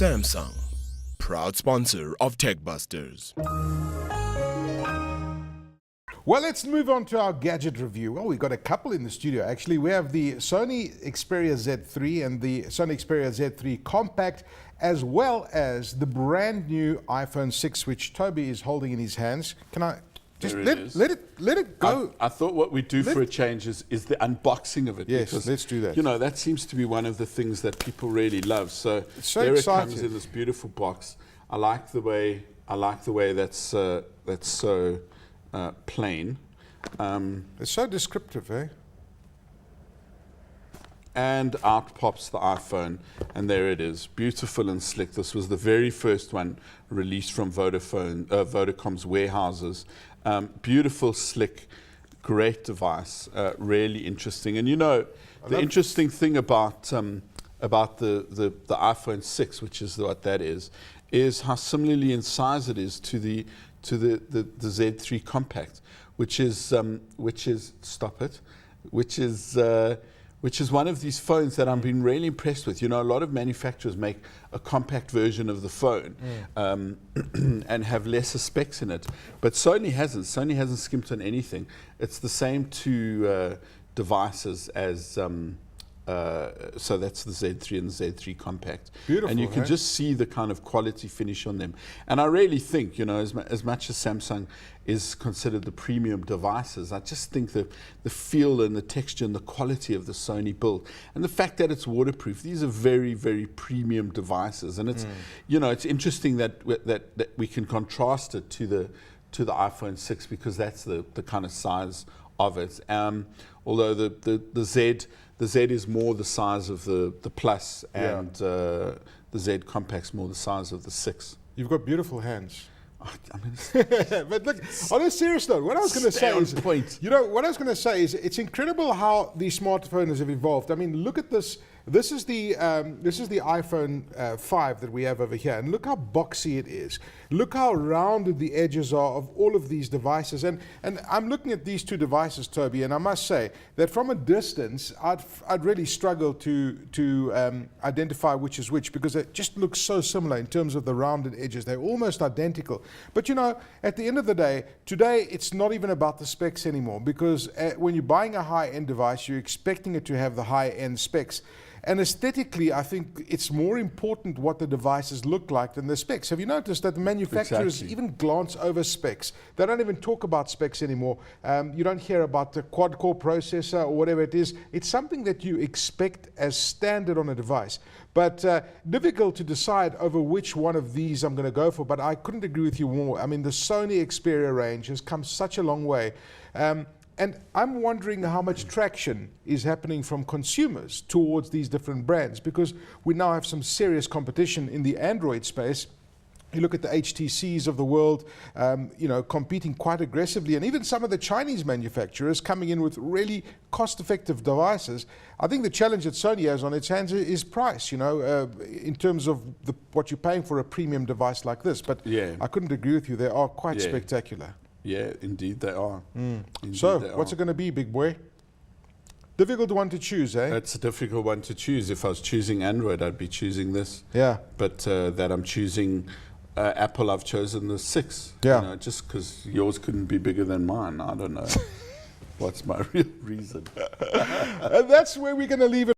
Samsung, proud sponsor of Techbusters. Well, let's move on to our gadget review. Well, we've got a couple in the studio, actually. We have the Sony Xperia Z3 and the Sony Xperia Z3 Compact, as well as the brand new iPhone 6, which Toby is holding in his hands. Can I just let it go? I thought what we do for a change is the unboxing of it. Yes, because, let's do that. You know, that seems to be one of the things that people really love. So, so there excited. it comes in this beautiful box. I like the way that's so plain. It's so descriptive, eh? And out pops the iPhone, and there it is, beautiful and slick. This was the very first one released from Vodacom's warehouses. Beautiful, slick, great device, really interesting. And you know, the interesting thing about the iPhone 6, which is what that is how similarly in size it is to the Z3 Compact, which is one of these phones that I've been really impressed with. You know, a lot of manufacturers make a compact version of the phone and have lesser specs in it, but Sony hasn't. Sony hasn't skimped on anything. It's the same two devices as. So that's the Z3 and the Z3 Compact. Beautiful, and you can just see the kind of quality finish on them. And I really think, you know, as much as Samsung is considered the premium devices, I just think that the feel and the texture and the quality of the Sony build, and the fact that it's waterproof, these are very, very premium devices. And it's, you know, it's interesting that we can contrast it to the iPhone 6, because that's the kind of size of it. Although the Z is more the size of the Plus, and the Z Compact's more the size of the 6. You've got beautiful hands. I mean, but look, on a serious note, what I was going to say is, you know, what I was going to say is, it's incredible how these smartphones have evolved. I mean, look at this. This is the iPhone 5 that we have over here, and look how boxy it is. Look how rounded the edges are of all of these devices. And I'm looking at these two devices, Toby, and I must say that from a distance, I'd really struggle to identify which is which, because it just looks so similar in terms of the rounded edges. They're almost identical. But you know, at the end of the day, today it's not even about the specs anymore, because when you're buying a high-end device, you're expecting it to have the high-end specs. And aesthetically, I think it's more important what the devices look like than the specs. Have you noticed that the manufacturers even glance over specs? They don't even talk about specs anymore. You don't hear about the quad-core processor or whatever it is. It's something that you expect as standard on a device. But difficult to decide over which one of these I'm going to go for. But I couldn't agree with you more. I mean, the Sony Xperia range has come such a long way. And I'm wondering how much traction is happening from consumers towards these different brands, because we now have some serious competition in the Android space. You look at the HTCs of the world, you know, competing quite aggressively, and even some of the Chinese manufacturers coming in with really cost-effective devices. I think the challenge that Sony has on its hands is price, you know, in terms of what you're paying for a premium device like this. But I couldn't agree with you. They are quite spectacular. Yeah, indeed they are. So, what's it going to be, big boy? Difficult one to choose, eh? It's a difficult one to choose. If I was choosing Android, I'd be choosing this. Yeah. But that I'm choosing Apple, I've chosen the 6. Yeah. You know, just because yours couldn't be bigger than mine. I don't know. What's my real reason? And that's where we're going to leave it.